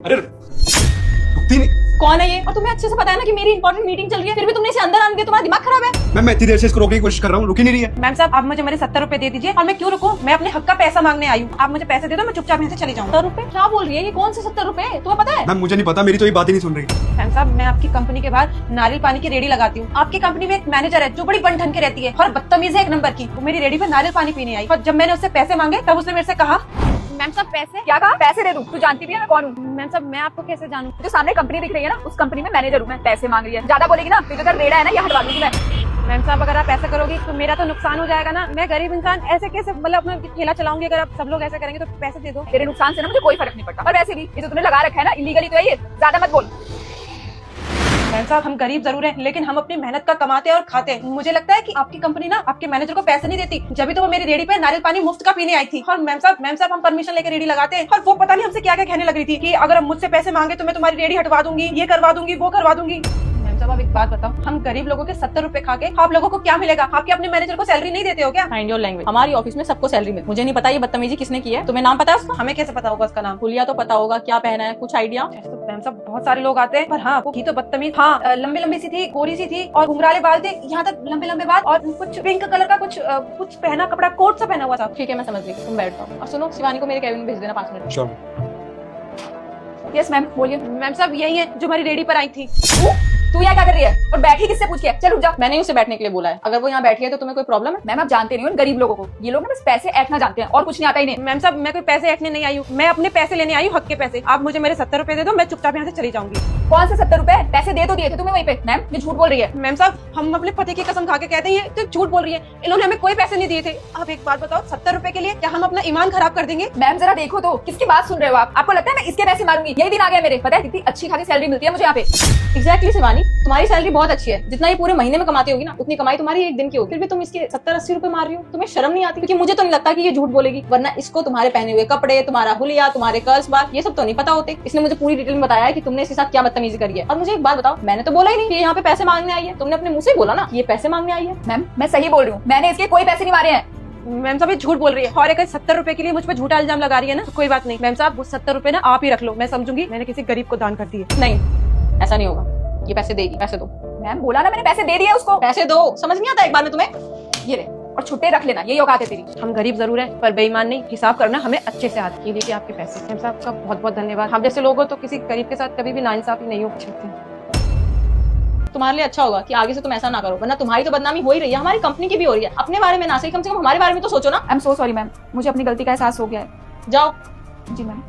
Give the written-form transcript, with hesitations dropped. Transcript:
अरे रुकती नहीं। कौन है ये? और तुम्हें अच्छे से पता है ना कि मेरी इंपॉर्टेंट मीटिंग चल रही है, फिर भी तुमने इसे अंदर आने दिया। तुम्हारा दिमाग खराब है। मैम मैं इतनी देर से इसको रोकने की कोशिश कर रहा हूँ, रुकी नहीं रही है। मैम साहब आप मुझे मेरे 70 रुपए दे दीजिए। और मैं क्यों रुकूं? मैं अपने हक का पैसा मांगने आई हूँ। आप मुझे पैसे दे दो, मैं चुपचाप यहाँ से चली जाऊँ। 70 रुपए? क्या बोल रही है ये? कौन से 70 रुपए? तुम्हें पता है? मैम मुझे नहीं पता, मेरी तो ये बात ही नहीं सुन रही। मैम साहब मैं आपकी कंपनी के बाहर नारियल पानी की रेडी लगाती हूँ। आपकी कंपनी में एक मैनेजर है जो बड़ी बन ठन के रहती है और बदतमीज है एक नंबर की। वो मेरी रेडी पे नारियल पानी पीने आई और जब मैंने उससे पैसे मांगे तब उसने मेरे से कहा, मैम साहब पैसे? क्या कहा? पैसे दे दूं? तू जानती भी है मैं कौन हूँ? मैम साहब मैं आपको कैसे जानूँ? जो सामने कंपनी दिख रही है ना, उस कंपनी में मैनेजर हूँ मैं। पैसे मांग रही है, ज्यादा बोलेगी ना फिर रेड़ा है ना ये हटवा दूंगी मैं। मैम साहब अगर आप ऐसा करोगी तो मेरा तो नुकसान हो जाएगा ना। मैं गरीब इंसान ऐसे कैसे मतलब अपना ठेला चलाऊंगी? अगर आप सब लोग ऐसे करेंगे तो पैसे दे दो। तेरे नुकसान से ना मुझे कोई फर्क नहीं पड़ता। और वैसे भी ये जो तूने लगा रखा है ना इलीगली तो है ये, ज्यादा मत बोल। मैम साहब हम गरीब जरूर हैं लेकिन हम अपनी मेहनत का कमाते हैं और खाते हैं। मुझे लगता है कि आपकी कंपनी ना आपके मैनेजर को पैसे नहीं देती, जब भी तो वो मेरी रेडी पे नारियल पानी मुफ्त का पीने आई थी। और मैम साहब हम परमिशन लेकर रेडी लगाते हैं और वो पता नहीं हमसे क्या क्या कहने लग रही थी कि अगर हम मुझसे पैसे मांगे तो मैं तुम्हारी रेडी हटवा दूंगी, ये करवा दूंगी, वो करवा दूंगी। मैम साहब आप एक बात बताओ, हम गरीब लोगों के 70 रुपए खा के आप लोगों को क्या मिलेगा? आपके अपने मैनेजर को सैलरी नहीं देते हो क्या? Mind your language. हमारी ऑफिस में सबको सैलरी मिलती है। मुझे नहीं पता ये बदतमीजी किसने की है। तुम्हें नाम पता है उसका? हमें कैसे पता होगा उसका नाम? हुलिया तो पता होगा। क्या पहना है? कुछ आइडिया? ऐसे तो मैम साहब बहुत सारे लोग आते हैं पर हाँ वो की तो बदतमीज। हाँ लंबे लंबी सी थी, गोरी सी थी और घुंघराले बाल थे यहाँ तक लंबे लंबे बाल और कुछ पिंक कलर का कुछ पहना कपड़ा, कोट सा पहना हुआ था। ठीक है मैं समझ गई, तुम बैठ जाओ। और सुनो शिवानी को मेरे कैबिन में भेज देना 5 मिनट। श्योर। यस मैम बोलिए। मैम साहब यही है जो हमारी रेडी पर आई थी। तू यहाँ क्या कर रही है? और बैठी किससे पूछ के? चल रुक जा। मैंने उसे बैठने के लिए बोला है। अगर वो यहाँ बैठी है तो तुम्हें कोई प्रॉब्लम है? मैम आप जानते नहीं हो इन गरीब लोगों को। ये लोग ना बस पैसे ऐंठना जानते हैं और कुछ नहीं आता ही नहीं। मैम साहब मैं कोई पैसे ऐंठने नहीं आई हूँ, मैं अपने पैसे लेने आई हूँ, हक के पैसे। आप मुझे मेरे 70 रुपए दे दो, मैं चुपचाप यहाँ से चली जाऊंगी। कौन से 70 रुपए? पैसे दे तो दिए थे तुम्हें वहीं पे। मैम ये झूठ बोल रही है। मैम साहब हम अपने पति की कसम खा के कहते हैं तो झूठ बोल रही है। इन्होंने हमें कोई पैसे नहीं दिए थे। आप एक बात बताओ, 70 रुपए के लिए क्या हम अपना ईमान खराब कर देंगे? मैम जरा देखो तो किसकी बात सुन रहे हो आप? आपको लगता है मैं इसके पैसे मारूंगी? यही दिन आ गया मेरे। पता है कितनी अच्छी खासी सैलरी मिलती है मुझे यहाँ पे। एग्जैक्टली शिवानी, तुम्हारी सैलरी बहुत अच्छी है। जितना ये पूरे महीने में कमाती होगी ना उतनी कमाई तुम्हारी एक दिन की होगी। फिर भी तुम इसके 70-80 रुपए मार रही हो। तुम्हें शर्म नहीं आती? क्योंकि मुझे तो नहीं लगता कि ये झूठ बोलेगी, वरना इसको तुम्हारे पहने हुए कपड़े, तुम्हारा हुलिया, तुम्हारे कर्ज बार ये सब तो नहीं पता होते। इसने मुझे पूरी डिटेल में बताया है कि तुमने इसके साथ क्या बदतमीजी करी है। और मुझे एक बात बताओ, मैंने तो बोला ही नहीं कि यहाँ पे पैसे मांगने आई है। तुमने अपने मुंह से बोला ना ये पैसे मांगने आई है। मैम मैं सही बोल रही हूँ, मैंने इसके कोई पैसे नहीं मारे हैं। मैम साहब ये झूठ बोल रही है और अगर 70 रुपए के लिए मुझ पर झूठा इल्जाम लगा रही है ना तो कोई बात नहीं। मैम साहब वो 70 रुपए ना आप ही रख लो, मैं समझूंगी मैंने किसी गरीब को दान कर दिए। नहीं ऐसा नहीं होगा, ये पैसे देगी। पैसे दो। मैम बोला ना मैंने पैसे दे दिए उसको। पैसे दो। समझ नहीं आता एक बार में तुम्हें? ये ले और छुट्टे रख लेना, यही औकात है तेरी। हम गरीब जरूर है पर बेईमान नहीं। हिसाब करना हमें अच्छे से आता है। ये देखिए आपके पैसे। मैम साहब का बहुत बहुत धन्यवाद। हम जैसे लोग हो तो किसी गरीब के साथ कभी भी नाइंसाफी नहीं हो सकती। तुम्हारे लिए अच्छा होगा कि आगे से तुम ऐसा ना करो, वरना तुम्हारी तो बदनामी हो ही रही है, हमारी कंपनी की भी हो रही है। अपने बारे में ना सही, कम से कम हमारे बारे में तो सोचो ना। I am so sorry ma'am, मुझे अपनी गलती का एहसास हो गया है। जाओ। जी मैम।